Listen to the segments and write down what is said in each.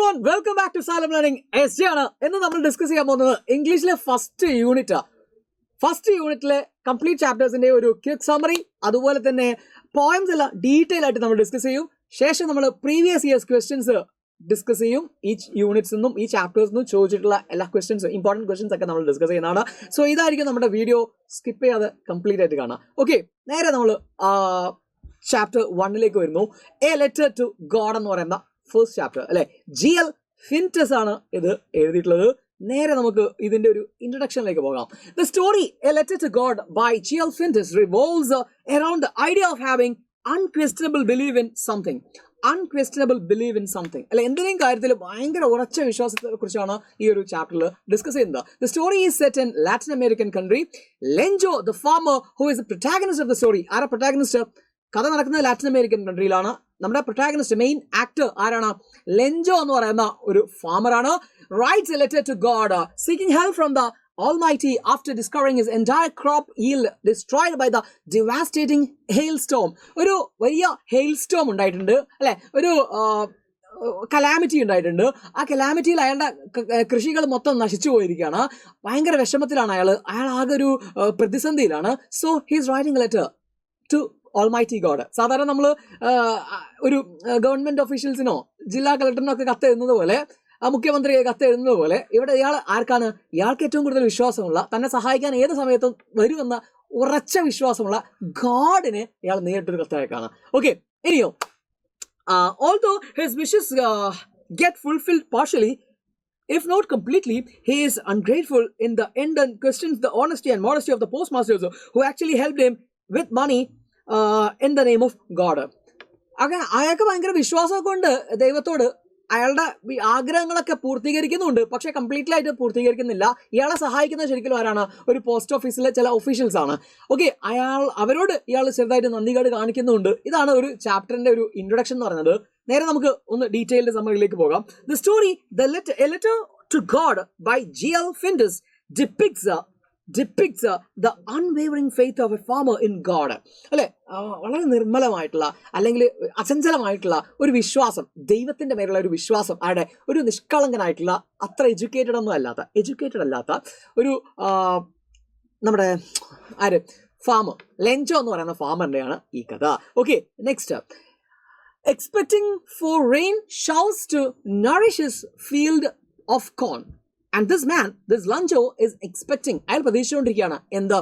everyone, welcome back to Salem Learning. SJ ആണ് ഇന്ന് നമ്മൾ ഡിസ്കസ് ചെയ്യാൻ പോകുന്നത് ഇംഗ്ലീഷിലെ ഫസ്റ്റ് യൂണിറ്റിലെ കംപ്ലീറ്റ് ചാപ്റ്റേഴ്സിന്റെ ഒരു ക്വിക്ക് സമ്മറി, അതുപോലെ തന്നെ പോയംസ് എല്ലാം ഡീറ്റെയിൽ ആയിട്ട് നമ്മൾ ഡിസ്കസ് ചെയ്യും. ശേഷം നമ്മൾ പ്രീവിയസ് ഇയേഴ്സ് ക്വസ്റ്റ്യൻസ് ഡിസ്കസ് ചെയ്യും. ഈ യൂണിറ്റ്സ് നിന്നും ഈ ചാപ്റ്റേഴ്സ് നിന്നും ചോദിച്ചിട്ടുള്ള എല്ലാ ക്വസ്റ്റ്യൻസ്, ഇമ്പോർട്ടൻറ്റ് ക്വസ്റ്റ്യൻസ് ഒക്കെ നമ്മൾ ഡിസ്കസ് ചെയ്യുന്നതാണ്. സോ ഇതായിരിക്കും നമ്മുടെ വീഡിയോ, സ്കിപ്പ് ചെയ്യാതെ കംപ്ലീറ്റ് ആയിട്ട് കാണാം. ഓക്കെ, നേരെ നമ്മൾ ചാപ്റ്റർ 1 വരുന്നു. എ ലെറ്റർ ടു ഗോഡ് എന്ന് പറയുന്ന ഫസ്റ്റ് ചാപ്റ്റർ അല്ലെ. GL ഫിൻറ്റസ് ആണ് ഇത് എഴുതിയിട്ടുള്ളത്. നേരെ നമുക്ക് ഇതിന്റെ ഒരു ഇൻട്രൊഡക്ഷനിലേക്ക് പോകാം. The story a letter to God by GL Fuentes revolves around the idea of having unquestionable believe in something. അല്ലെ, എന്തെങ്കിലും കാര്യത്തിൽ ഭയങ്കര ഉറച്ച വിശ്വാസത്തെ കുറിച്ചാണ് ഈ ഒരു ചാപ്റ്ററിൽ ഡിസ്കസ് ചെയ്യുന്നത്. The story is set in Latin American country. Lencho the farmer who is the protagonist of the story. ആരാ പ്രൊട്ടാഗണിസ്റ്റ്? കഥ നടക്കുന്നത് ലാറ്റിൻ അമേരിക്കൻ കൺട്രിയിലാണ്. നമ്മുടെ പ്രൊട്ടാഗണിസ്റ്റ്, മെയിൻ ആക്ടർ ആരാണ്? ലെഞ്ചോ എന്ന് പറയുന്ന ഒരു ഫാമറാണ്. Writes a letter to God seeking help from the Almighty after discovering his entire crop yield destroyed by the devastating hailstorm. ഒരു വലിയ hailstorm ഉണ്ടായിട്ടുണ്ട് അല്ലെ, ഒരു കലാമിറ്റി ഉണ്ടായിട്ടുണ്ട്. ആ കലാമിറ്റിയിൽ അയാളുടെ കൃഷികൾ മൊത്തം നശിച്ചു പോയിരിക്കുകയാണ്. ഭയങ്കര വിഷമത്തിലാണ് അയാൾ ആകെ ഒരു പ്രതിസന്ധിയിലാണ്. So he's writing a letter to Almighty God. സാധാരണ നമ്മൾ ഒരു ഗവൺമെന്റ് ഒഫീഷ്യൽസിനോ ജില്ലാ കളക്ടറിനോ ഒക്കെ കത്ത് എഴുതുന്നത് പോലെ, മുഖ്യമന്ത്രിയെ കത്ത് എഴുതുന്നത് പോലെ, ഇവിടെ ഇയാൾ ആർക്കാണ്? ഇയാൾക്ക് ഏറ്റവും കൂടുതൽ വിശ്വാസമുള്ള, തന്നെ സഹായിക്കാൻ ഏത് സമയത്തും വരുമെന്ന ഉറച്ച വിശ്വാസമുള്ള ഗോഡിനെ ഇയാൾ നേരിട്ടൊരു കത്തയക്കാണ്. ഓക്കെ, ഇനിയോ although his wishes get fulfilled partially, if not completely, he is ungrateful in the end and questions the honesty and modesty of the postmasters who actually helped him with money in the name of God. അങ്ങനെ അയാൾക്ക് ഭയങ്കര വിശ്വാസമൊക്കെ ഉണ്ട് ദൈവത്തോട്. അയാളുടെ ആഗ്രഹങ്ങളൊക്കെ പൂർത്തീകരിക്കുന്നുണ്ട്, പക്ഷെ completely ആയിട്ട് പൂർത്തീകരിക്കുന്നില്ല. ഇയാളെ സഹായിക്കുന്നത് ശരിക്കും ആരാണ്? ഒരു പോസ്റ്റ് ഓഫീസിലെ ചില ഒഫീഷ്യൽസ് ആണ്. ഓക്കെ, അവരോട് ഇയാൾ ചെറുതായിട്ട് നന്ദികേട് കാണിക്കുന്നുണ്ട്. ഇതാണ് ഒരു ചാപ്റ്ററിന്റെ ഒരു ഇൻട്രൊഡക്ഷൻ എന്ന് പറയുന്നത്. നേരെ നമുക്ക് ഒന്ന് ഡീറ്റെയിൽഡ് സമ്മറിയിലേക്ക് പോകാം. The story a letter to God by GL Fuentes depicts the unwavering faith of a farmer in God. അല്ലെ, വളരെ നിർമ്മലമായിട്ടുള്ള അല്ലെങ്കിൽ അചഞ്ചലമായിട്ടുള്ള ഒരു വിശ്വാസം, ദൈവത്തിന്റെ മേലുള്ള ഒരു വിശ്വാസം, ആരുടെ ഒരു നിഷ്കളങ്കനായിട്ടുള്ള, അത്ര എഡ്യൂക്കേറ്റഡ് അല്ലാത്ത ഒരു നമ്മുടെ ഫാമർ, ലെഞ്ചോ എന്ന് പറയുന്ന ഫാമറിന്റെയാണ് ഈ കഥ. Okay, next. Expecting for rain showers to nourish his field of corn. And this Lenjo is expecting, അയാൾ പ്രതീക്ഷിച്ചുകൊണ്ടിരിക്കുകയാണ് എന്താ?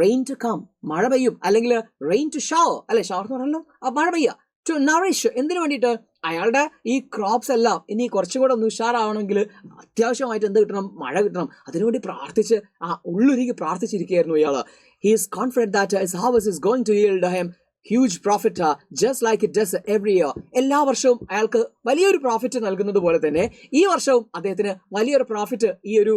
റെയിൻ ടു കം, മഴ പെയ്യും, അല്ലെങ്കിൽ റെയിൻ ടു ഷവർ, അല്ലെ, ഷവർ എന്ന് പറഞ്ഞല്ലോ മഴ പെയ്യുക. ടു നറിഷ്, എന്തിനു വേണ്ടിയിട്ട്? അയാളുടെ ഈ ക്രോപ്സ് എല്ലാം ഇനി കുറച്ചുകൂടെ ഒന്ന് ഉഷാറാവണമെങ്കിൽ അത്യാവശ്യമായിട്ട് എന്ത് കിട്ടണം? മഴ കിട്ടണം. അതിനുവേണ്ടി പ്രാർത്ഥിച്ച് ഉള്ളുരുകി പ്രാർത്ഥിച്ചിരിക്കുകയായിരുന്നു ഇയാൾ. He is confident that his harvest is going to yield him huge profit, just like it does every year. എല്ലാ വർഷവും അയാൾക്ക് വലിയൊരു പ്രോഫിറ്റ് നൽകുന്നത് പോലെ തന്നെ ഈ വർഷവും അദ്ദേഹത്തിന് വലിയൊരു പ്രോഫിറ്റ് ഈ ഒരു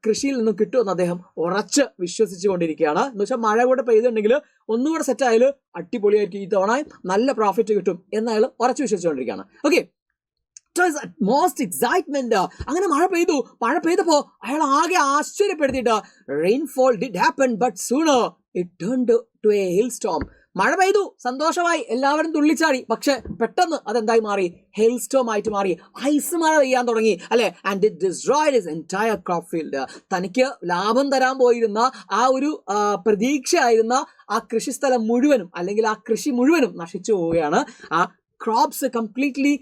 കൃഷിയിൽ നിന്നും കിട്ടുമെന്ന് അദ്ദേഹം ഉറച്ച് വിശ്വസിച്ചുകൊണ്ടിരിക്കുകയാണ്. എന്ന് വെച്ചാൽ മഴ കൂടെ പെയ്തുണ്ടെങ്കിൽ ഒന്നുകൂടെ സെറ്റ് ആയാലും അടിപൊളിയായിരിക്കും, ഈ തവണ നല്ല പ്രോഫിറ്റ് കിട്ടും എന്ന് അയാൾ ഉറച്ചു വിശ്വസിച്ചുകൊണ്ടിരിക്കുകയാണ്. Okay, most excitement. അങ്ങനെ മഴ പെയ്തപ്പോ അയാൾ ആകെ ആശ്ചര്യപ്പെടുത്തിയിട്ട് rainfall did happen but sooner it turned to a hail storm. മഴ പെയ്തു, സന്തോഷമായി, എല്ലാവരും തുള്ളിച്ചാടി. പക്ഷെ പെട്ടെന്ന് അതെന്തായി മാറി? ഹെയിൽ സ്റ്റോം ആയിട്ട് മാറി. ഐസ് മഴ പെയ്യാൻ തുടങ്ങി അല്ലെ. And it destroyed his entire crop field. തനിക്ക് ലാഭം തരാൻ പോയിരുന്ന ആ ഒരു പ്രതീക്ഷയായിരുന്ന ആ കൃഷിസ്ഥലം മുഴുവനും, അല്ലെങ്കിൽ ആ കൃഷി മുഴുവനും നശിച്ചു പോവുകയാണ്. ആ ക്രോപ്സ് കംപ്ലീറ്റ്ലി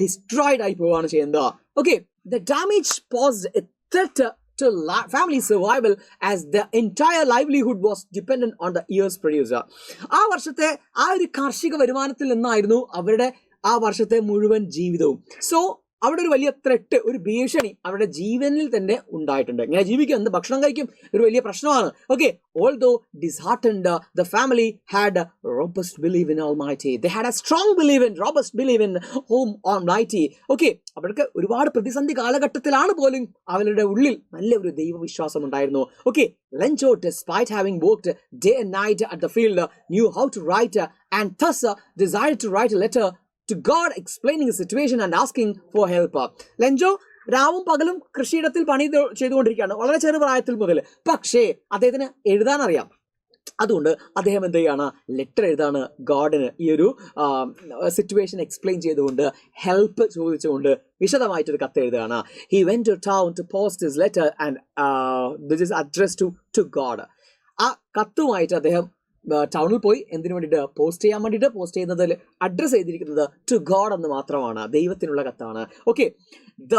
ഡിസ്ട്രോയ്ഡ് ആയി പോവുകയാണ് ചെയ്യുന്നത്. Okay, the damage posed A threat to family survival as the entire livelihood was dependent on the year's producer. ആ വർഷത്തെ ആ ഒരു കാർഷിക വരുമാനത്തിൽ നിന്നായിരുന്നു അവരുടെ ആ വർഷത്തെ മുഴുവൻ ജീവിതവും. സോ അവിടെ ഒരു വലിയ ത്രെട്ട്, ഒരു ഭീഷണി അവരുടെ ജീവനിൽ തന്നെ ഉണ്ടായിട്ടുണ്ട്. ഇങ്ങനെ ജീവിക്കും, എന്ത് ഭക്ഷണം കഴിക്കും, ഒരു വലിയ പ്രശ്നമാണ്. Okay, although disheartened, the family had a robust belief in Almighty. They had a strong robust belief in Almighty. Okay, അവർക്ക് ഒരുപാട് പ്രതിസന്ധി കാലഘട്ടത്തിലാണ് പോലും അവരുടെ ഉള്ളിൽ നല്ല ഒരു ദൈവവിശ്വാസം ഉണ്ടായിരുന്നു. Okay, Lenjo, despite having worked day and night at the field, knew how to write and thus decided to write a letter to God explaining the situation and asking for help. Lencho രാവും പകലും കൃഷിയിടത്തിൽ പണി ചെയ്തുകൊണ്ടിരിക്കുകയാണ്, വളരെ ചെറുപ്രായത്തിൽ മുതൽ. പക്ഷേ അദ്ദേഹത്തിന് എഴുതാൻ അറിയാം. അതുകൊണ്ട് അദ്ദേഹം എന്ത് ചെയ്യാണ്, ലെറ്റർ എഴുതാണ് ഗോഡിന്. ഈ ഒരു സിറ്റുവേഷൻ എക്സ്പ്ലെയിൻ ചെയ്തുകൊണ്ട്, ഹെൽപ്പ് ചോദിച്ചുകൊണ്ട് വിശദമായിട്ടൊരു കത്ത് എഴുതുകയാണ്. He went to town to post his letter and this is addressed to God. ആ കത്തുമായിട്ട് അദ്ദേഹം ടൗണിൽ പോയി. എന്തിനു വേണ്ടിയിട്ട്? പോസ്റ്റ് ചെയ്യാൻ വേണ്ടിയിട്ട്. പോസ്റ്റ് ചെയ്യുന്നതിൽ അഡ്രസ് ചെയ്തിരിക്കുന്നത് ടു ഗോഡ് എന്ന് മാത്രമാണ്, ദൈവത്തിനുള്ള കത്താണ്. Okay, the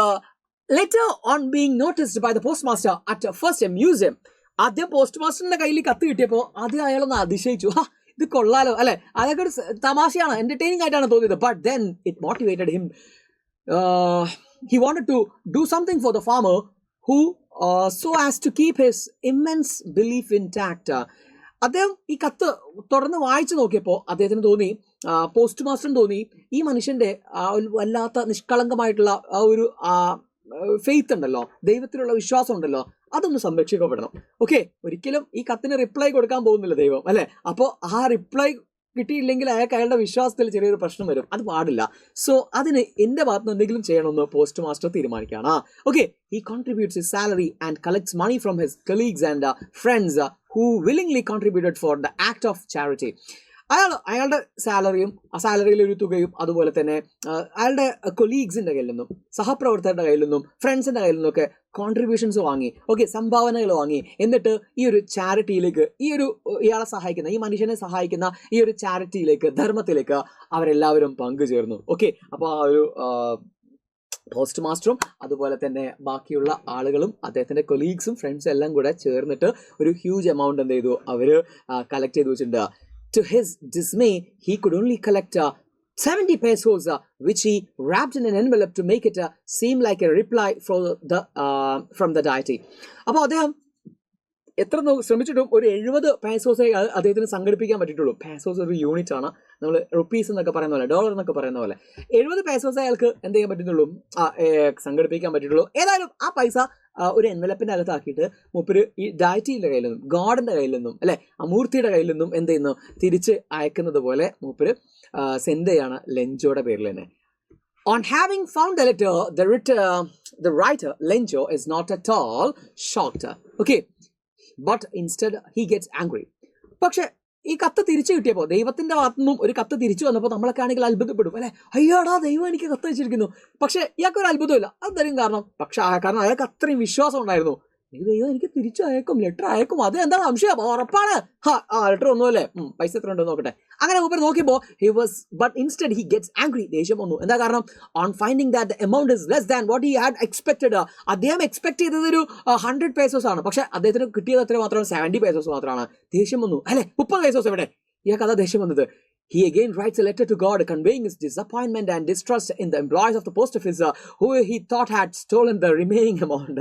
letter on being noticed by the postmaster at first a museum. ആദ്യം പോസ്റ്റ് മാസ്റ്ററിന്റെ കയ്യിൽ കത്ത് കിട്ടിയപ്പോൾ ആദ്യം അയാളൊന്ന് അതിശയിച്ചു. ഇത് കൊള്ളാലോ അല്ലെ, അതൊക്കെ ഒരു തമാശയാണ്, എന്റർടൈനിങ് ആയിട്ടാണ് തോന്നിയത്. But then it motivated him. He wanted to do something for the farmer who so as to keep his immense belief intact. അദ്ദേഹം ഈ കത്ത് തുടർന്ന് വായിച്ചു നോക്കിയപ്പോൾ അദ്ദേഹത്തിന് തോന്നി, പോസ്റ്റ് മാസ്റ്ററിന് തോന്നി, ഈ മനുഷ്യന്റെ വല്ലാത്ത നിഷ്കളങ്കമായിട്ടുള്ള ആ ഒരു ഫെയ്ത്ത് ഉണ്ടല്ലോ, ദൈവത്തിലുള്ള വിശ്വാസം ഉണ്ടല്ലോ, അതൊന്ന് സംരക്ഷിക്കപ്പെടണം. ഓക്കെ, ഒരിക്കലും ഈ കത്തിന് റിപ്ലൈ കൊടുക്കാൻ പോകുന്നില്ല ദൈവം അല്ലെ. അപ്പോൾ ആ റിപ്ലൈ കിട്ടിയില്ലെങ്കിൽ അയാളുടെ വിശ്വാസത്തിൽ ചെറിയൊരു പ്രശ്നം വരും, അത് പാടില്ല. സോ അതിന് എന്റെ ഭാഗത്ത് എന്തെങ്കിലും ചെയ്യണമെന്ന് പോസ്റ്റ് മാസ്റ്റർ തീരുമാനിക്കുകയാണ്. Okay, he contributes his salary and collects money from his colleagues and friends who willingly contributed for the act of charity. അയാളുടെ സാലറിയും ആ സാലറിയിലെ ഒരു തുകയും അതുപോലെ തന്നെ അയാളുടെ കൊളീഗ്സിന്റെ കയ്യിൽ നിന്നും, സഹപ്രവർത്തകരുടെ കയ്യിൽ നിന്നും, ഫ്രണ്ട്സിന്റെ കയ്യിൽ നിന്നൊക്കെ കോൺട്രിബ്യൂഷൻസ് വാങ്ങി, ഓക്കെ, സംഭാവനകൾ വാങ്ങി. എന്നിട്ട് ഈ ഒരു ചാരിറ്റിയിലേക്ക്, ഈ ഒരു ഇയാളെ സഹായിക്കുന്ന, ഈ മനുഷ്യനെ സഹായിക്കുന്ന ഈ ഒരു ചാരിറ്റിയിലേക്ക്, ധർമ്മത്തിലേക്ക് അവരെല്ലാവരും പങ്കുചേർന്നു. ഓക്കെ, അപ്പോൾ ആ ഒരു പോസ്റ്റ് മാസ്റ്ററും അതുപോലെ തന്നെ ബാക്കിയുള്ള ആളുകളും അദ്ദേഹത്തിന്റെ കൊളീഗ്സും ഫ്രണ്ട്സും എല്ലാം കൂടെ ചേർന്നിട്ട് ഒരു ഹ്യൂജ് എമൗണ്ട് എന്ത് ചെയ്തു, അവര് കളക്ട് ചെയ്ത് വെച്ചിട്ടുണ്ട്. To his dismay, he could only collect 70 pesos, which he wrapped in an envelope to make it seem like a reply from the deity. അപ്പോൾ അദ്ദേഹം എത്ര ശ്രമിച്ചിട്ടും ഒരു 70 പേസോസേ അദ്ദേഹത്തിന് സംഘടിപ്പിക്കാൻ പറ്റിയിട്ടുള്ളൂ. പേസോസ് ഒരു യൂണിറ്റ് ആണ്, നമ്മൾ റുപ്പീസ് എന്നൊക്കെ പറയുന്ന പോലെ, ഡോളർ എന്നൊക്കെ പറയുന്ന പോലെ 70 പേസോസേ അയാൾക്ക് എന്ത് ചെയ്യാൻ പറ്റുന്നുള്ളൂ, സംഘടിപ്പിക്കാൻ പറ്റിയിട്ടുള്ളൂ. ഏതായാലും ആ പൈസ ഒരു എൻവലപ്പിന്റെ അകത്താക്കിയിട്ട് മൂപ്പര് ഈ ഡയറ്റിയുടെ കയ്യിൽ നിന്നും, ഗോഡിന്റെ കയ്യിൽ നിന്നും അല്ലെ, മൂർത്തിയുടെ കയ്യിൽ നിന്നും എന്ത് ചെയ്യുന്നു, തിരിച്ച് അയക്കുന്നത് പോലെ മൂപ്പര് സെൻഡ് ചെയ്യാണ് ലെഞ്ചോയുടെ പേരിൽ തന്നെ. On having found the letter, the writer Lenjo is not at all shocked. Okay, but instead he gets angry. പക്ഷെ ഈ കത്ത് തിരിച്ചു കിട്ടിയപ്പോൾ, ദൈവത്തിന്റെ ഭാഗത്തുനിന്നും ഒരു കത്ത് തിരിച്ചു വന്നപ്പോൾ നമ്മളൊക്കെ ആണെങ്കിൽ അത്ഭുതപ്പെടും അല്ലെ, അയ്യോടാ ദൈവം എനിക്ക് കത്ത് വെച്ചിരിക്കുന്നു. പക്ഷെ ഇയാൾക്കൊരു അത്ഭുതമില്ല. അതെന്തായാലും കാരണം അയാൾക്ക് അത്രയും വിശ്വാസം ഉണ്ടായിരുന്നു, ദൈവം എനിക്ക് തിരിച്ചു അയക്കും, ലെറ്റർ അയക്കും, അത് എന്താ സംശയം, ഉറപ്പാണ്. ലെറ്റർ ഒന്നുമല്ലേ, പൈസ എത്ര ഉണ്ടെന്ന് നോക്കട്ടെ. അങ്ങനെ മൂപ്പർ നോക്കിയപ്പോൾ but instead he gets angry. ദേഷ്യം വന്നു. എന്താ കാരണം? on finding that the amount is less than what he had expected. അദ്ദേഹം എക്സ്പെക്ട് ചെയ്തത് ഒരു 100 pesos ആണ്, പക്ഷെ അദ്ദേഹത്തിന് കിട്ടിയത് എത്ര മാത്രമാണ്, 70 pesos മാത്രമാണ്. ദേഷ്യം വന്നു അല്ലെ, 30 pesos എവിടെ? ഇയാൾക്ക് അതാ ദേഷ്യം വന്നത്. He again writes a letter to God conveying his disappointment and distrust in the employees of the post office who he thought had stolen the remaining amount.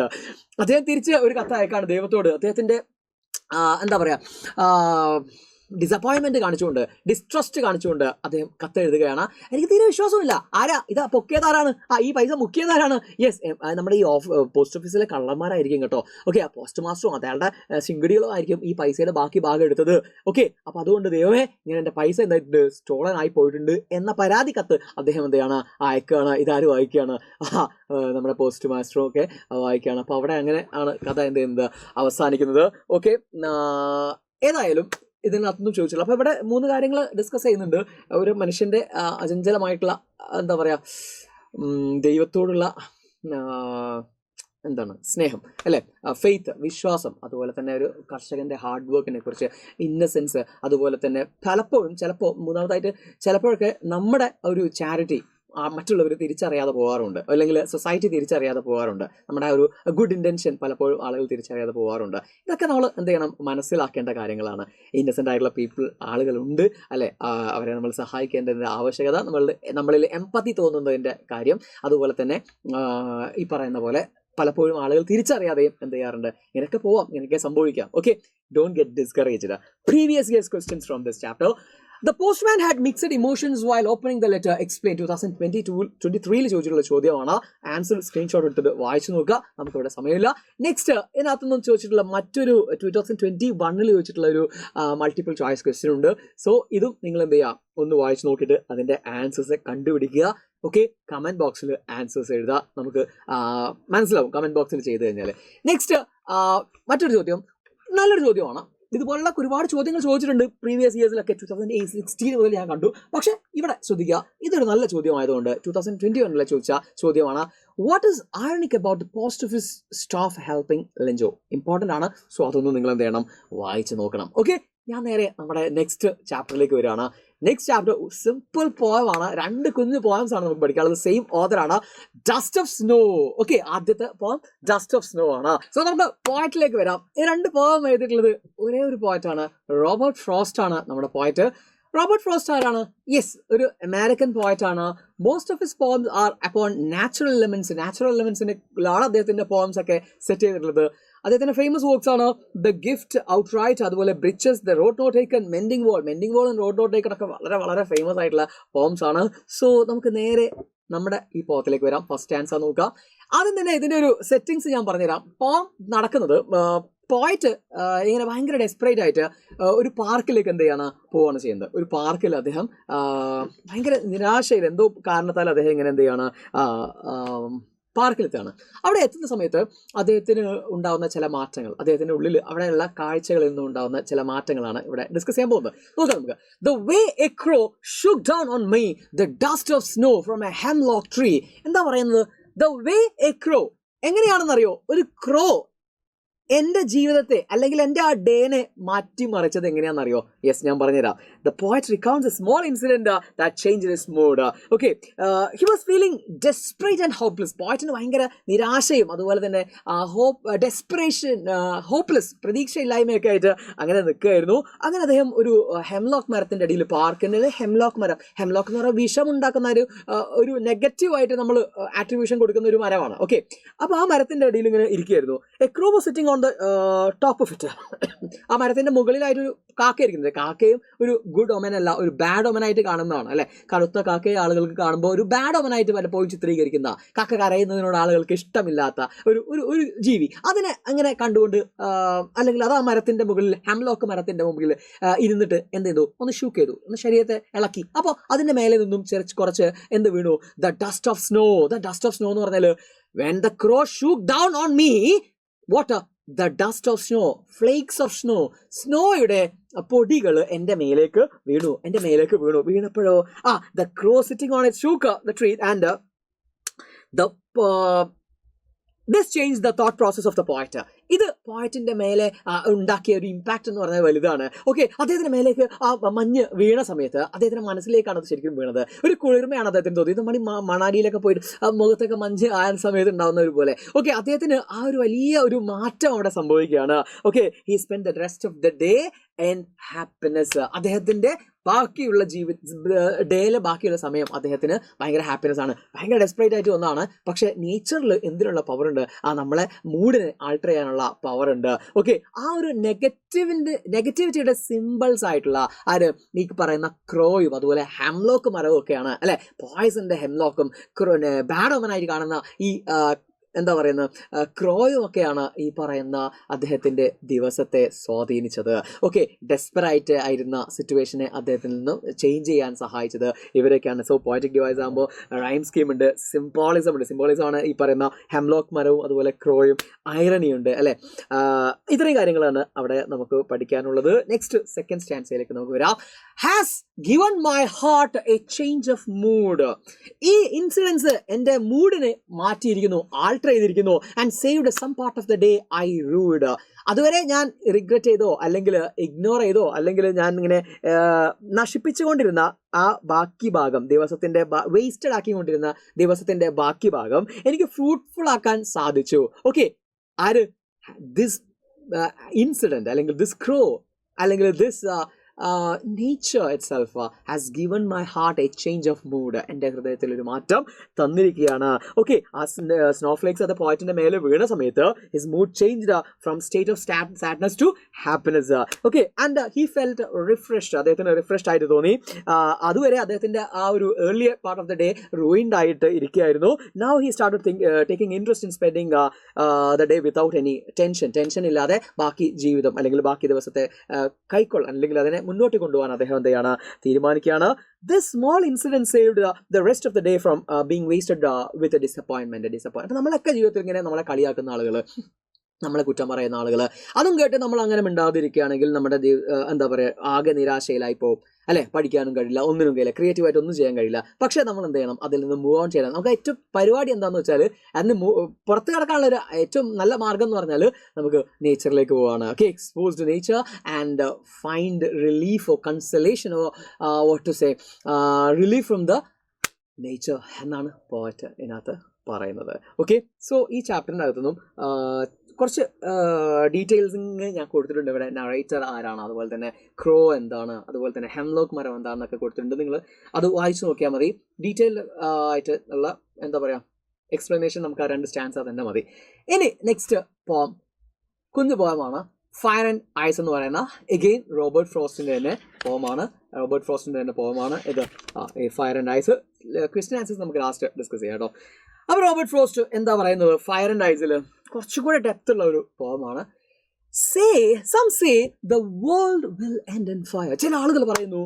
അദ്ദേഹം തിരിച്ച് ഒരു കത്ത് അയക്കാണ് ദൈവത്തോട്. അദ്ദേഹത്തിന്റെ എന്താ പറയാ, ഡിസപ്പോയിൻമെന്റ് കാണിച്ചുകൊണ്ട്, ഡിസ്ട്രസ്റ്റ് കാണിച്ചുകൊണ്ട് അദ്ദേഹം കത്ത് എഴുതുകയാണ്. എനിക്ക് തീരെ വിശ്വാസമില്ല. ആരാ ഇതാ പൊക്കിയതാരാണ്, ഈ പൈസ മുക്കിയതാരാണ്? യെസ്, നമ്മുടെ ഈ പോസ്റ്റ് ഓഫീസിലെ കള്ളന്മാരായിരിക്കും കേട്ടോ. ഓക്കെ, ആ പോസ്റ്റ് മാസ്റ്ററും അയാളുടെ ശിങ്കടികളും ആയിരിക്കും ഈ പൈസയുടെ ബാക്കി ഭാഗം എടുത്തത്. ഓക്കെ, അപ്പൊ അതുകൊണ്ട് ദൈവമേ, ഇങ്ങനെ എന്റെ പൈസ എന്തായിട്ടുണ്ട്, സ്റ്റോളൻ ആയി പോയിട്ടുണ്ട് എന്ന പരാതി കത്ത് അദ്ദേഹം എന്താണ് അയക്കുകയാണ്. ഇതാരും വായിക്കുകയാണ്, നമ്മുടെ പോസ്റ്റ് മാസ്റ്ററും ഒക്കെ വായിക്കുകയാണ്. അപ്പൊ അവിടെ അങ്ങനെ ആണ് കഥ എന്ത് ചെയ്യുന്നത്, അവസാനിക്കുന്നത്. ഓക്കെ, ഏതായാലും ഇതിനകത്തൊന്നും ചോദിച്ചില്ല. അപ്പൊ ഇവിടെ 3 കാര്യങ്ങൾ ഡിസ്കസ് ചെയ്യുന്നുണ്ട്. ഒരു മനുഷ്യന്റെ അചഞ്ചലമായിട്ടുള്ള എന്താ പറയാ, ദൈവത്തോടുള്ള എന്താണ്, സ്നേഹം അല്ലെ, ഫെയ്ത്ത്, വിശ്വാസം, അതുപോലെ തന്നെ ഒരു കർഷകന്റെ ഹാർഡ് വർക്കിനെ കുറിച്ച്, ഇന്നസെൻസ്, അതുപോലെ തന്നെ ചിലപ്പോൾ മൂന്നാമതായിട്ട് ചിലപ്പോഴൊക്കെ നമ്മുടെ ഒരു ചാരിറ്റി മറ്റുള്ളവർ തിരിച്ചറിയാതെ പോകാറുണ്ട്, അല്ലെങ്കിൽ സൊസൈറ്റി തിരിച്ചറിയാതെ പോകാറുണ്ട്. നമ്മുടെ ആ ഒരു ഗുഡ് ഇൻറ്റൻഷൻ പലപ്പോഴും ആളുകൾ തിരിച്ചറിയാതെ പോകാറുണ്ട്. ഇതൊക്കെ നമ്മൾ എന്ത് ചെയ്യണം, മനസ്സിലാക്കേണ്ട കാര്യങ്ങളാണ്. ഇന്നസെൻ്റ് ആയിട്ടുള്ള ആളുകളുണ്ട് അല്ലെ, അവരെ നമ്മൾ സഹായിക്കേണ്ടതിൻ്റെ ആവശ്യകത, നമ്മളിൽ എംപതി തോന്നുന്നതിൻ്റെ കാര്യം, അതുപോലെ തന്നെ ഈ പറയുന്ന പോലെ പലപ്പോഴും ആളുകൾ തിരിച്ചറിയാതെയും എന്ത് ചെയ്യാറുണ്ട്, ഇങ്ങനെയൊക്കെ പോവാം, ഇങ്ങനെയൊക്കെ സംഭവിക്കാം. Okay, don't get discouraged. Previous years questions from this chapter. The postman had mixed emotions while opening the letter. Explain 2023 ചോദിച്ചിട്ടുള്ള ചോദ്യമാണ്. ആൻസർ സ്ക്രീൻഷോട്ട് എടുത്തിട്ട് വായിച്ചു നോക്കുക, നമുക്കിവിടെ സമയമില്ല. നെക്സ്റ്റ് ഇതിനകത്തുനിന്ന് ചോദിച്ചിട്ടുള്ള മറ്റൊരു 2021 ചോദിച്ചിട്ടുള്ള ഒരു മൾട്ടിപ്പിൾ ചോയ്സ് ക്വസ്റ്റ്യൻ ഉണ്ട്. സോ ഇതും നിങ്ങൾ എന്ത് ചെയ്യുക, ഒന്ന് വായിച്ചു നോക്കിയിട്ട് അതിന്റെ ആൻസേഴ്സ് കണ്ടുപിടിക്കുക. ഓക്കെ, കമന്റ് ബോക്സിൽ ആൻസേഴ്സ് എഴുതുക, നമുക്ക് മനസ്സിലാവും കമന്റ് ബോക്സിൽ ചെയ്ത് കഴിഞ്ഞാൽ. നെക്സ്റ്റ് മറ്റൊരു ചോദ്യം, നല്ലൊരു ചോദ്യമാണ്. ഇതുപോലുള്ള ഒരുപാട് ചോദ്യങ്ങൾ ചോദിച്ചിട്ടുണ്ട് പ്രീവിയസ് ഇയേഴ്സിലൊക്കെ. 2016 മുതൽ ഞാൻ കണ്ടു. പക്ഷെ ഇവിടെ ശ്രദ്ധിക്കുക, ഇതൊരു നല്ല ചോദ്യമായതുകൊണ്ട് 2021 ചോദിച്ച ചോദ്യമാണ്. What is ironic about the post office staff helping Lenjo? Important ആണ്. സോ അതൊന്നും നിങ്ങൾ എന്ത് ചെയ്യണം, വായിച്ച് നോക്കണം. ഓക്കെ, ഞാൻ നേരെ നമ്മുടെ നെക്സ്റ്റ് ചാപ്റ്ററിലേക്ക് വരികയാണ്. Next chapter simple പോയമാണ്. 2 കുഞ്ഞു പോയംസ് ആണ് നമുക്ക് പഠിക്കാനുള്ളത്. സെയിം ഓതറാണ്, ഡസ്റ്റ് ഓഫ് സ്നോ. ഓക്കെ, ആദ്യത്തെ പോയം ഡസ്റ്റ് ഓഫ് സ്നോ ആണ്. സോ നമുക്ക് പോയറ്റിലേക്ക് വരാം. ഈ 2 പോയം എഴുതിയിട്ടുള്ളത് ഒരേ ഒരു പോയറ്റാണ്. റോബർട്ട് ഫ്രോസ്റ്റ് ആണ് നമ്മുടെ പോയറ്റ്. റോബർട്ട് ഫ്രോസ്റ്റ് ആരാണ്? യെസ്, ഒരു അമേരിക്കൻ പോയറ്റ് ആണ്. Most of his poems are upon natural എലമെന്റ്സിലാണ് അദ്ദേഹത്തിന്റെ പോംസ് ഒക്കെ സെറ്റ് ചെയ്തിട്ടുള്ളത്. അദ്ദേഹത്തിന്റെ ഫേമസ് വർക്ക്സ് ആണ് ദ ഗിഫ്റ്റ്, ഔട്ട്റൈറ്റ്, അതുപോലെ birches, the road not taken, mending wall and road not taken ഒക്കെ വളരെ വളരെ ഫേമസ് ആയിട്ടുള്ള പോംസ് ആണ്. സോ നമുക്ക് നേരെ നമ്മുടെ ഈ പോത്തിലേക്ക് വരാം. ഫസ്റ്റ് ആൻസർ നോക്കാം. ആദ്യം തന്നെ ഇതിന്റെ ഒരു സെറ്റിങ്സ് ഞാൻ പറഞ്ഞുതരാം. പോം നടക്കുന്നത്, പോയിട്ട് ഇങ്ങനെ ഭയങ്കര ഡെസ്പറേറ്റ് ആയിട്ട് ഒരു പാർക്കിലേക്ക് എന്ത് ചെയ്യാണ് പോവാണ് ചെയ്യുന്നത്. ഒരു പാർക്കിൽ അദ്ദേഹം ഭയങ്കര നിരാശയിൽ എന്തോ കാരണത്താൽ അദ്ദേഹം ഇങ്ങനെ എന്ത് ചെയ്യാണ് പാർക്കിലെത്താണ്. അവിടെ എത്തുന്ന സമയത്ത് അദ്ദേഹത്തിന് ഉണ്ടാകുന്ന ചില മാറ്റങ്ങൾ, അദ്ദേഹത്തിന്റെ ഉള്ളിൽ അവിടെയുള്ള കാഴ്ചകളിൽ നിന്നും ഉണ്ടാകുന്ന ചില മാറ്റങ്ങളാണ് ഇവിടെ ഡിസ്കസ് ചെയ്യാൻ പോകുന്നത്. നോക്കാം നമുക്ക്. The way a crow shook down on me the dust of snow from a hemlock tree. എന്താ പറയുന്നത്? The way a crow, എങ്ങനെയാണെന്നറിയോ? ഒരു ക്രോ എൻ്റെ ജീവിതത്തെ അല്ലെങ്കിൽ എൻ്റെ ആ ഡേനെ മാറ്റിമറിച്ചത് എങ്ങനെയാണെന്നറിയോ? യെസ്, ഞാൻ പറഞ്ഞുതരാം. The poet recounts a small incident that changed his mood. Okay, he was feeling desperate and hopeless. പോയറ്റിന് ഭയങ്കര നിരാശയും അതുപോലെ തന്നെ ഡെസ്പറേഷൻ, ഹോപ്പ്ലെസ്, പ്രതീക്ഷയില്ലായ്മയൊക്കെ ആയിട്ട് അങ്ങനെ നിൽക്കുകയായിരുന്നു. അങ്ങനെ അദ്ദേഹം ഒരു ഹെംലോക്ക് മരത്തിൻ്റെ അടിയിൽ, പാർക്കിൻ്റെ ഹെംലോക്ക് മരം, ഹെംലോക്ക് എന്ന് പറഞ്ഞാൽ വിഷം ഉണ്ടാക്കുന്ന ഒരു നെഗറ്റീവായിട്ട് നമ്മൾ ആട്രിബ്യൂഷൻ കൊടുക്കുന്ന ഒരു മരമാണ്. ഓക്കെ, അപ്പോൾ ആ മരത്തിൻ്റെ അടിയിൽ ഇങ്ങനെ ഇരിക്കുകയായിരുന്നു. A crow was sitting on the top of it. ആ മരത്തിന്റെ മുകളിലായിട്ടൊരു കാക്ക ഇരിക്കുന്നത്. കാക്കയും ഒരു ഗുഡ് ഒമൻ അല്ല, ഒരു ബാഡ് ഒമനായിട്ട് കാണുന്നതാണ് അല്ലെ. കറുത്ത കാക്കയെ ആളുകൾക്ക് കാണുമ്പോൾ ഒരു ബാഡ് ഒമനായിട്ട് പലപ്പോഴും ചിത്രീകരിക്കുന്ന, കാക്ക കരയുന്നതിനോട് ആളുകൾക്ക് ഇഷ്ടമില്ലാത്ത ഒരു ജീവി. അതിനെ അങ്ങനെ കണ്ടുകൊണ്ട് അല്ലെങ്കിൽ അത് ആ മരത്തിന്റെ മുകളിൽ, ഹെംലോക്ക് മരത്തിന്റെ മുകളിൽ ഇരുന്നിട്ട് എന്ത് ചെയ്തു? ഒന്ന് ഷൂക്ക് ചെയ്തു, ഒന്ന് ശരീരത്തെ ഇളക്കി. അപ്പോൾ അതിന്റെ മേലെ നിന്നും കുറച്ച് എന്ത് വീണു? The dust of snow. The dust of snow എന്ന് പറഞ്ഞാൽ when the crow shook down on me, what the dust of snow, flakes of snow, സ്നോയുടെ പൊടികൾ എൻ്റെ മേലേക്ക് വീണു. വീണപ്പോഴോ the crow sitting on it shook the tree and this changed the thought process of the poet. ഇത് പോയറ്റിന്റെ മേലെ ഉണ്ടാക്കിയ ഒരു impact എന്ന് പറഞ്ഞാൽ വലുതാണ്. ഓക്കെ, അദ്ദേഹത്തിന്റെ മേലേക്ക് ആ മഞ്ഞ് വീണ സമയത്ത് അദ്ദേഹത്തിന്റെ മനസ്സിലേക്കാണ് അത് ശരിക്കും വീണത്. ഒരു കുളിർമയാണ് അദ്ദേഹത്തിന് തോന്നിയത്. മണാലിയിലൊക്കെ പോയിട്ട് മുഖത്തൊക്കെ മഞ്ഞ് ആയ സമയത്ത് ഉണ്ടാവുന്ന ഒരു പോലെ. ഓക്കെ, അദ്ദേഹത്തിന് ആ ഒരു വലിയ ഒരു മാറ്റം അവിടെ സംഭവിക്കുകയാണ്. Okay, he spend the rest of the day and happiness. അദ്ദേഹത്തിന്റെ ബാക്കിയുള്ള ഡേയിലെ ബാക്കിയുള്ള സമയം അദ്ദേഹത്തിന് ഭയങ്കര ഹാപ്പിനെസ് ആണ്. ഭയങ്കര ഡെസ്പറേറ്റ് ആയിട്ട് ഒന്നാണ്, പക്ഷെ നേച്ചറിൽ എന്തിനുള്ള പവർ ഉണ്ട്? നമ്മളെ മൂഡിനെ ആൾട്ടർ ചെയ്യാനുള്ള പവർ ഉണ്ട്. ഓക്കെ, ആ ഒരു നെഗറ്റിവിറ്റിയുടെ സിമ്പിൾസ് ആയിട്ടുള്ള ഈ പറയുന്ന ക്രോയും അതുപോലെ ഹെംലോക്ക് മരവും ഒക്കെയാണ് അല്ലെ. പോയ്സന്റെ ഹെംലോക്കും ബാഡ് ഓമനായിട്ട് കാണുന്ന ഈ എന്താ പറയുന്നത് ക്രോയും ഒക്കെയാണ് ഈ പറയുന്ന അദ്ദേഹത്തിന്റെ ദിവസത്തെ സ്വാധീനിച്ചത്. ഓക്കെ, ഡെസ്പെറേറ്റ് ആയിരുന്ന സിറ്റുവേഷനെ അദ്ദേഹത്തിൽ നിന്നും ചേഞ്ച് ചെയ്യാൻ സഹായിച്ചത് ഇവരൊക്കെയാണ്. സോ പോയറ്റിക് ഡിവൈസ് ആകുമ്പോൾ റൈം സ്കീം ഉണ്ട്, സിംബോളിസം ഉണ്ട്. സിംബോളിസം ആണ് ഈ പറയുന്ന ഹെംലോക്ക് മരവും അതുപോലെ ക്രോയും. ഐറണി ഉണ്ട് അല്ലെ. ഇത്രയും കാര്യങ്ങളാണ് അവിടെ നമുക്ക് പഠിക്കാനുള്ളത്. നെക്സ്റ്റ് സെക്കൻഡ് സ്റ്റാൻസയിലേക്ക് നമുക്ക് വരാം. Has given my heart a change of mood. ഈ ഇൻസിഡൻസ് എൻ്റെ മൂഡിനെ മാറ്റിയിരിക്കുന്നു, ആൾട്ടർ ചെയ്തിരിക്കുന്നു. And saved some part of the day I rued. അതുവരെ ഞാൻ റിഗ്രറ്റ് ചെയ്തോ അല്ലെങ്കിൽ ഇഗ്നോർ ചെയ്തോ അല്ലെങ്കിൽ ഞാൻ ഇങ്ങനെ നശിപ്പിച്ചുകൊണ്ടിരുന്ന ആ ബാക്കി ഭാഗം, ദിവസത്തിന്റെ വേസ്റ്റഡ് ആക്കിക്കൊണ്ടിരുന്ന ദിവസത്തിന്റെ ബാക്കി ഭാഗം എനിക്ക് ഫ്രൂട്ട്ഫുൾ ആക്കാൻ സാധിച്ചു. ഓക്കെ, ദിസ് ഇൻസിഡന്റ് അല്ലെങ്കിൽ ദിസ് ക്രോ അല്ലെങ്കിൽ this nature itself has given my heart a change of mood. എൻ്റെ ഹൃദയത്തിൽ ഒരു മാറ്റം തന്നിരിക്കുകയാണ്. ഓക്കെ, ആ സ്നോഫ്ലേക്സ് അത് പോയറ്റിന്റെ മേലെ വീണ സമയത്ത് his mood changed from state of sadness to happiness. Okay, and he felt refreshed. അദ്ദേഹത്തിന് റിഫ്രഷ്ഡ് ആയിട്ട് തോന്നി. അതുവരെ അദ്ദേഹത്തിന്റെ ആ ഒരു earlier part of the day ruined ആയിട്ട് ഇരിക്കുകയായിരുന്നു. Now he started taking interest in spending the day without any tension ഇല്ലാതെ ബാക്കി ജീവിതം അല്ലെങ്കിൽ ബാക്കി ദിവസത്തെ അല്ലെങ്കിൽ അതിനെ മുന്നോട്ട് കൊണ്ടുപോകാൻ അദ്ദേഹം എന്ത് ചെയ്യാണ് തീരുമാനിക്കുകയാണ്. This small incident saved the rest of the day from being wasted with a disappointment. നമ്മളൊക്കെ ജീവിതത്തിൽ ഇങ്ങനെ നമ്മളെ കളിയാക്കുന്ന ആളുകൾ നമ്മളെ കുറ്റം പറയുന്ന ആളുകൾ. അതും കേട്ട് നമ്മൾ അങ്ങനെ മിണ്ടാതിരിക്കുകയാണെങ്കിൽ നമ്മുടെ എന്താ പറയുക, ആകെ നിരാശയിലായി പോകും അല്ലേ. പഠിക്കാനും കഴിയില്ല, ഒന്നിനും കഴിയില്ല, ക്രിയേറ്റീവായിട്ട് ഒന്നും ചെയ്യാൻ കഴിയില്ല. പക്ഷേ നമ്മൾ എന്ത് ചെയ്യണം, അതിൽ നിന്ന് മൂവ് ഓൺ ചെയ്യണം. നമുക്ക് ഏറ്റവും പരിപാടി എന്താണെന്ന് വെച്ചാൽ അതിന് പുറത്ത് കിടക്കാനുള്ള ഒരു ഏറ്റവും നല്ല മാർഗം എന്ന് പറഞ്ഞാൽ നമുക്ക് നേച്ചറിലേക്ക് പോവാണ്. Okay, expose to nature and find relief or consolation or what to say relief from the nature എന്നാണ് പോയറ്റ് ഇതിനകത്ത് പറയുന്നത്. ഓക്കെ, സോ ഈ ചാപ്റ്ററിൻ്റെ അകത്തുനിന്നും കുറച്ച് ഡീറ്റെയിൽസിങ് ഞാൻ കൊടുത്തിട്ടുണ്ട്. ഇവിടെ നറേറ്റർ ആരാണ്, അതുപോലെ തന്നെ ക്രോ എന്താണ്, അതുപോലെ തന്നെ ഹെംലോക്ക് മരം എന്താണെന്നൊക്കെ കൊടുത്തിട്ടുണ്ട്. നിങ്ങൾ അത് വായിച്ചു നോക്കിയാൽ മതി. ഡീറ്റെയിൽ ആയിട്ട് ഉള്ള എന്താ പറയുക എക്സ്പ്ലനേഷൻ നമുക്ക് ആ 2 സ്റ്റാൻസ് തന്നെ മതി. ഇനി നെക്സ്റ്റ് പോം കുഞ്ഞു പോയമാണ് ഫയർ ആൻഡ് ഐസ് എന്ന് പറയുന്ന എഗെയിൻ റോബർട്ട് ഫ്രോസ്റ്റിൻ്റെ തന്നെ പോമാണ്. റോബർട്ട് ഫ്രോസ്റ്റിൻ്റെ തന്നെ പോമാണ് ഇത്, ഈ fire and ice. Question answers നമുക്ക് ലാസ്റ്റ് ഡിസ്കസ് ചെയ്യാം കേട്ടോ. അപ്പോൾ റോബർട്ട് ഫ്രോസ്റ്റ് എന്താ പറയുന്നത്, ഫയർ ആൻഡ് ഐസിൽ കുറച്ചുകൂടെ ഡെപ്ത് ഉള്ള ഒരു പോമാണ്. Some say the world will end in fire. ചില ആളുകൾ പറയുന്നു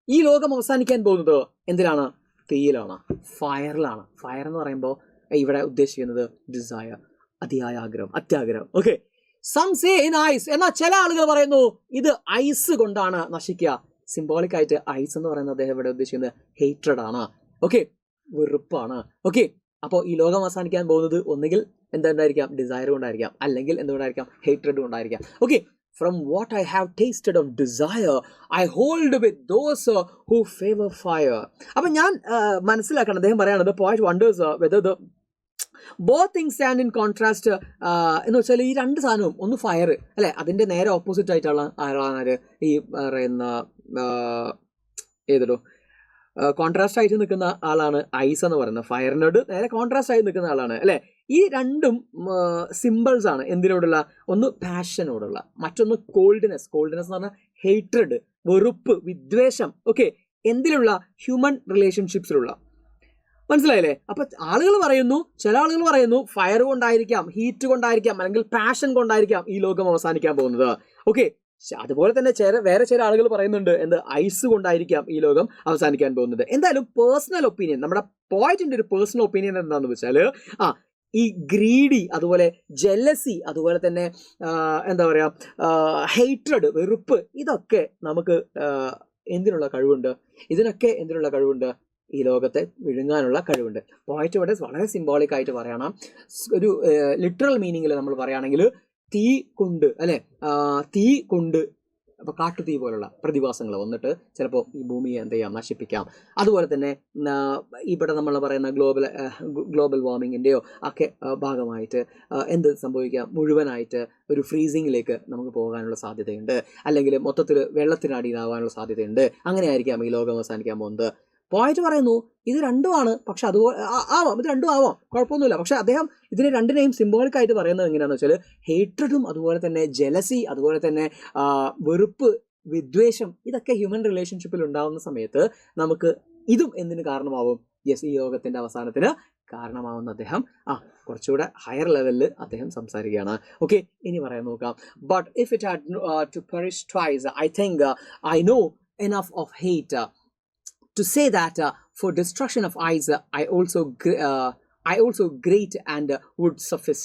ഈ ലോകം അവസാനിക്കാൻ പോകുന്നത് എന്തിലാണ്, തീയിലാണ്, ഫയറിലാണ്. ഫയർ എന്ന് പറയുമ്പോൾ ഇവിടെ ഉദ്ദേശിക്കുന്നത് ഡിസയർ, അതിയായ ആഗ്രഹം, അത്യാഗ്രഹം. Okay, some say in ice. എന്നാൽ ചില ആളുകൾ പറയുന്നു ഇത് ഐസ് കൊണ്ടാണ് നശിക്കുക. സിംബോളിക് ആയിട്ട് ഐസ് എന്ന് പറയുന്നത് അദ്ദേഹം ഇവിടെ ഉദ്ദേശിക്കുന്നത് ഹേറ്റ്രഡ് ആണ്. ഓക്കെ, വെറുപ്പാണ്. ഓക്കെ, അപ്പോൾ ഈ ലോകം അവസാനിക്കാൻ പോകുന്നത് ഒന്നുകിൽ എന്തുകൊണ്ടായിരിക്കാം, ഡിസയർ കൊണ്ടായിരിക്കാം, അല്ലെങ്കിൽ എന്തുകൊണ്ടായിരിക്കാം, ഹേറ്റ്രഡ് കൊണ്ടായിരിക്കാം. Okay, from what I have tasted of desire I hold with those who favour fire. അപ്പം ഞാൻ മനസ്സിലാക്കണം, അദ്ദേഹം പറയുകയാണ് the poet wonders whether the both things stand in contrast എന്ന് വെച്ചാൽ ഈ 2 സാധനവും, ഒന്ന് ഫയർ അല്ലേ, അതിൻ്റെ നേരെ ഓപ്പോസിറ്റ് ആയിട്ടുള്ള ആരാണ് ഈ പറയുന്ന ഏതൊരു കോൺട്രാസ്റ്റ് ആയിട്ട് നിൽക്കുന്ന ആളാണ് ഐസ് എന്ന് പറയുന്നത്. ഫയറിനോട് നേരെ കോൺട്രാസ്റ്റ് ആയി നിൽക്കുന്ന ആളാണ് അല്ലേ. ഈ 2ഉം സിമ്പിൾസ് ആണ് എന്തിനോടുള്ള, ഒന്ന് പാഷനോടുള്ള, മറ്റൊന്ന് കോൾഡ്നെസ്. കോൾഡ്നെസ് എന്ന് പറഞ്ഞാൽ ഹേറ്റ്രഡ്, വെറുപ്പ്, വിദ്വേഷം. ഓക്കെ, എന്തിലുള്ള, ഹ്യൂമൻ റിലേഷൻഷിപ്സിലുള്ള. മനസ്സിലായില്ലേ? അപ്പൊ ആളുകൾ പറയുന്നു, ചില ആളുകൾ പറയുന്നു ഫയർ കൊണ്ടായിരിക്കാം, ഹീറ്റ് കൊണ്ടായിരിക്കാം, അല്ലെങ്കിൽ പാഷൻ കൊണ്ടായിരിക്കാം ഈ ലോകം അവസാനിക്കാൻ പോകുന്നത്. ഓക്കെ, അതുപോലെ തന്നെ വേറെ ചില ആളുകൾ പറയുന്നുണ്ട് എന്ത്, ഐസ് കൊണ്ടായിരിക്കാം ഈ ലോകം അവസാനിക്കാൻ പോകുന്നത്. എന്തായാലും പേഴ്സണൽ ഒപ്പീനിയൻ, നമ്മുടെ പോയിന്റിന്റെ ഒരു പേഴ്സണൽ ഒപ്പീനിയൻ എന്താണെന്ന് വെച്ചാൽ ഈ ഗ്രീഡി, അതുപോലെ ജെലസി, അതുപോലെ തന്നെ എന്താ പറയുക ഹേറ്റ്രഡ്, വെറുപ്പ്, ഇതൊക്കെ നമുക്ക് എന്തിനുള്ള കഴിവുണ്ട്, ഇതിനൊക്കെ എന്തിനുള്ള കഴിവുണ്ട്, ഈ ലോകത്തെ വിഴുങ്ങാനുള്ള കഴിവുണ്ട്. പോയിന്റ് ഇവിടെ വളരെ സിംബോളിക് ആയിട്ട് പറയണം. ഒരു ലിറ്ററൽ മീനിങ്ങിൽ നമ്മൾ പറയുകയാണെങ്കിൽ തീ കൊണ്ട് അല്ലെ, തീ കൊണ്ട് അപ്പോൾ കാട്ടുതീ പോലുള്ള പ്രതിഭാസങ്ങൾ വന്നിട്ട് ചിലപ്പോൾ ഈ ഭൂമിയെ എന്ത് ചെയ്യാം, നശിപ്പിക്കാം. അതുപോലെ തന്നെ ഇവിടെ നമ്മൾ പറയുന്ന ഗ്ലോബൽ വാർമിങ്ങിൻ്റെയോ ഒക്കെ ഭാഗമായിട്ട് എന്ത് സംഭവിക്കാം, മുഴുവനായിട്ട് ഒരു ഫ്രീസിങ്ങിലേക്ക് നമുക്ക് പോകാനുള്ള സാധ്യതയുണ്ട്, അല്ലെങ്കിൽ മൊത്തത്തിൽ വെള്ളത്തിനടിയിലാവാനുള്ള സാധ്യതയുണ്ട്. അങ്ങനെയായിരിക്കാം ഈ ലോകം അവസാനിക്കാൻ പോകുന്നത്. പോയിട്ട് പറയുന്നു ഇത് 2ഉമാണ്, പക്ഷെ അതുപോലെ ആവാം, ഇത് 2ഉം ആവാം, കുഴപ്പമൊന്നുമില്ല. പക്ഷെ അദ്ദേഹം ഇതിനെ 2നെയും സിംബോളിക്കായിട്ട് പറയുന്നത് എങ്ങനെയാണെന്ന് വെച്ചാൽ ഹേറ്റ്രഡും അതുപോലെ തന്നെ ജലസി, അതുപോലെ തന്നെ വെറുപ്പ്, വിദ്വേഷം, ഇതൊക്കെ ഹ്യൂമൻ റിലേഷൻഷിപ്പിൽ ഉണ്ടാകുന്ന സമയത്ത് നമുക്ക് ഇതും എന്തിന് കാരണമാവും, യെസ്, ഈ ലോകത്തിൻ്റെ അവസാനത്തിന് കാരണമാവുന്ന അദ്ദേഹം കുറച്ചുകൂടെ ഹയർ ലെവലിൽ അദ്ദേഹം സംസാരിക്കുകയാണ്. ഓക്കെ, ഇനി പറയാൻ നോക്കാം. But if it had to perish twice I think I know enough of hate to say that for destruction of eyes I also great and would suffice.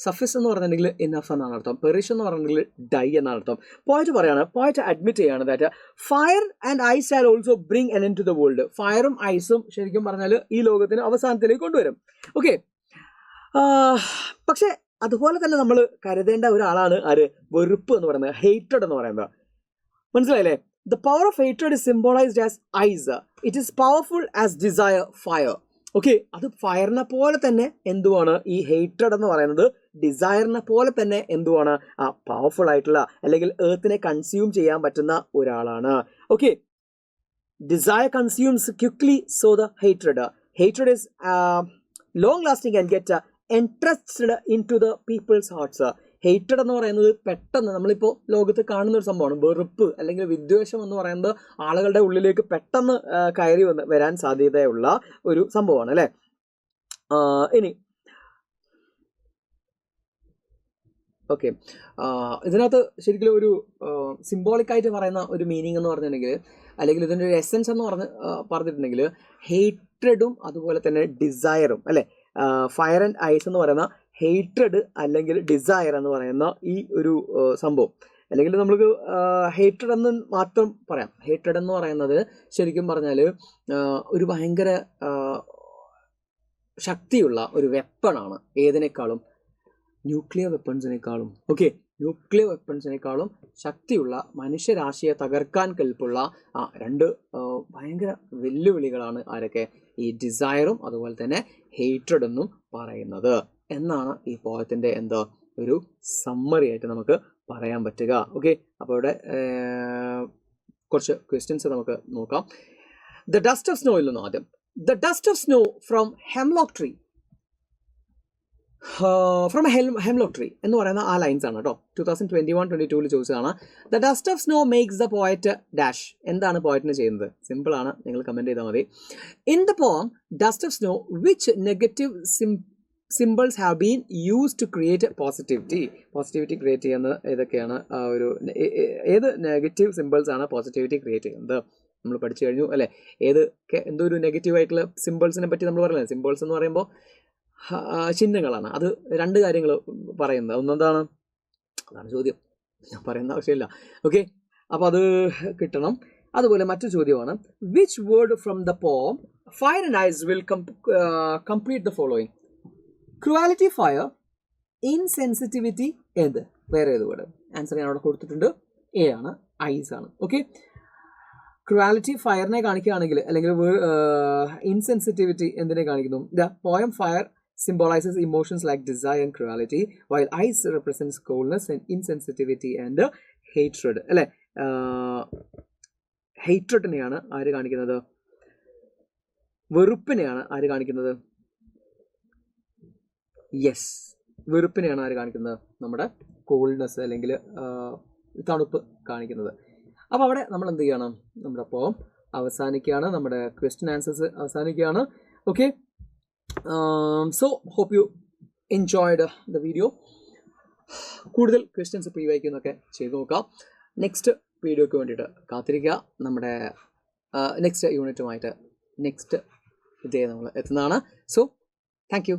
സഫിസ് എന്ന് പറഞ്ഞിട്ടുണ്ടെങ്കിൽ ഇനഫ് എന്നാണ് അർത്ഥം, പെറിഷ് എന്ന് പറഞ്ഞിട്ടുണ്ടെങ്കിൽ ഡൈ എന്നാണ് അർത്ഥം. പോയിന്റ് പറയാണ്, point admit ചെയ്യാണ് that fire and ice shall also bring an end to the world. ഫയറും ഐസും ശരിക്കും പറഞ്ഞാൽ ഈ ലോകത്തിന് അവസാനത്തിലേക്ക് കൊണ്ടുവരും. ഓക്കെ, പക്ഷെ അതുപോലെ തന്നെ നമ്മൾ കരുതേണ്ട ഒരാളാണ് ആര്, വെറുപ്പ് എന്ന് പറയുന്നത്, ഹേറ്റഡ് എന്ന് പറയുന്നത്. മനസ്സിലായില്ലേ? The power of hatred is symbolized as ice. It is powerful as desire, fire. Okay, അത് ഫയറിനെ പോലെ തന്നെ എന്തുവാണ്, ഈ ഹേറ്റഡ് എന്ന് പറയുന്നത് ഡിസയറിനെ പോലെ തന്നെ എന്തുവാണ്, പവർഫുൾ ആയിട്ടുള്ള, അല്ലെങ്കിൽ എർത്തിനെ കൺസ്യൂം ചെയ്യാൻ പറ്റുന്ന ഒരാളാണ്. Okay, desire consumes quickly, so the hatred is long lasting and get entrusted into the people's hearts. Hated എന്ന് പറയുന്നത് പെട്ടെന്ന് നമ്മളിപ്പോൾ ലോകത്ത് കാണുന്ന ഒരു സംഭവമാണ്. വെറുപ്പ് അല്ലെങ്കിൽ വിദ്വേഷം എന്ന് പറയുന്നത് ആളുകളുടെ ഉള്ളിലേക്ക് പെട്ടെന്ന് കയറി വരാൻ സാധ്യതയുള്ള ഒരു സംഭവമാണ് അല്ലേ. ഇനി ഓക്കെ, ഇതിനകത്ത് ശരിക്കും ഒരു സിംബോളിക്കായിട്ട് പറയുന്ന ഒരു മീനിങ് എന്ന് പറഞ്ഞിട്ടുണ്ടെങ്കിൽ, അല്ലെങ്കിൽ ഇതിൻ്റെ ഒരു എസെൻസ് എന്ന് പറഞ്ഞിട്ടുണ്ടെങ്കിൽ ഹേറ്റഡും അതുപോലെ തന്നെ ഡിസയറും അല്ലേ, ഫയർ ആൻഡ് ഐസ് എന്ന് പറയുന്ന ഹെയ്ട്രഡ് അല്ലെങ്കിൽ ഡിസയർ എന്ന് പറയുന്ന ഈ ഒരു സംഭവം, അല്ലെങ്കിൽ നമുക്ക് ഹേറ്റഡ് എന്ന് മാത്രം പറയാം. ഹേറ്റഡ് എന്ന് പറയുന്നത് ശരിക്കും പറഞ്ഞാൽ ഒരു ഭയങ്കര ശക്തിയുള്ള ഒരു വെപ്പണാണ്. ഏതിനേക്കാളും? ന്യൂക്ലിയർ വെപ്പൺസിനേക്കാളും. ഓക്കെ, ന്യൂക്ലിയർ വെപ്പൺസിനേക്കാളും ശക്തിയുള്ള, മനുഷ്യരാശിയെ തകർക്കാൻ കെൽപ്പുള്ള രണ്ട് ഭയങ്കര വെല്ലുവിളികളാണ് ആരൊക്കെ? ഈ ഡിസയറും അതുപോലെ തന്നെ ഹേറ്റഡ് എന്നും പറയുന്നത് എന്നാണ് ഈ പോയത്തിൻ്റെ എന്താ ഒരു സമ്മറി ആയിട്ട് നമുക്ക് പറയാൻ പറ്റുക. ഓക്കെ, അപ്പോൾ ഇവിടെ കുറച്ച് ക്വസ്റ്റ്യൻസ് നമുക്ക് നോക്കാം. ദ ഡസ്റ്റ് ഓഫ് സ്നോയിൽ നിന്ന് ആദ്യം. The dust of snow from hemlock tree, from hemlock tree എന്ന് പറയുന്ന ആ ലൈൻസ് ആണ് കേട്ടോ. 2021-22 ചോദിച്ചതാണ്. The dust of snow makes the poet dash. എന്താണ് പോയറ്റിന് ചെയ്യുന്നത്? സിമ്പിൾ ആണ്, നിങ്ങൾ കമൻറ്റ് ചെയ്താൽ മതി. In the poem dust of snow which negative symbols have been use to create positivity create ചെയ്യുന്ന ഏതൊക്കെയാണ്? ഒരു ഏത് നെഗറ്റീവ് സിമ്പിൾസ് ആണ് പോസിറ്റിവിറ്റി ക്രിയേറ്റ് ചെയ്യുന്നത്? നമ്മൾ പഠിച്ചു കഴിഞ്ഞു അല്ലേ? എന്തോ ഒരു നെഗറ്റീവ് ആയിട്ടുള്ള സിമ്പിൾസിനെ പറ്റി നമ്മൾ പറയുന്നത്. സിമ്പിൾസ് എന്ന് പറയുമ്പോൾ ചിഹ്നങ്ങളാണ്. അത് രണ്ട് കാര്യങ്ങൾ പറയുന്നത്. ഒന്നെന്താണ്? അതാണ് ചോദ്യം, ഞാൻ പറയുന്ന ആവശ്യമില്ല. ഓക്കെ, അപ്പോൾ അത് കിട്ടണം. അതുപോലെ മറ്റു ചോദ്യമാണ്, which word from the poem fire and ice will complete the following? Cruelty, fire, insensitivity, എന്ത്? വേറെ ഏത് വേർഡ്? ആൻസർ ഞാൻ അവിടെ കൊടുത്തിട്ടുണ്ട്. എ ആണ്, ഐസ് ആണ്. ഓക്കെ, ക്രുവാലിറ്റി ഫയറിനെ കാണിക്കുകയാണെങ്കിൽ, അല്ലെങ്കിൽ ഇൻസെൻസിറ്റിവിറ്റി എന്തിനെ കാണിക്കുന്നു? The poem fire symbolizes emotions like desire and cruelty, while ice represents coldness and insensitivity and hatred. അല്ലേ? ഹേറ്റ്രഡിനെയാണ് ആര് കാണിക്കുന്നത്? വെറുപ്പിനെയാണ് ആര് കാണിക്കുന്നത്? യെസ്, വെറുപ്പിനെയാണ് ആര് കാണിക്കുന്നത്? നമ്മുടെ കോൾഡ്നെസ് അല്ലെങ്കിൽ തണുപ്പ് കാണിക്കുന്നത്. അപ്പോൾ അവിടെ നമ്മൾ എന്ത് ചെയ്യണം? നമ്മുടെ പോം അവസാനിക്കുകയാണ്, നമ്മുടെ ക്വസ്റ്റ്യൻ ആൻസേഴ്സ് അവസാനിക്കുകയാണ്. Okay, so hope you enjoyed the video. കൂടുതൽ ക്വസ്റ്റ്യൻസ് പ്രീവൈക്കുന്നൊക്കെ ചെയ്ത് നോക്കാം. നെക്സ്റ്റ് വീഡിയോയ്ക്ക് വേണ്ടിയിട്ട് കാത്തിരിക്കുക. നമ്മുടെ നെക്സ്റ്റ് യൂണിറ്റുമായിട്ട് നെക്സ്റ്റ് ഡേ നമ്മൾ എത്തുന്നതാണ്. So thank you.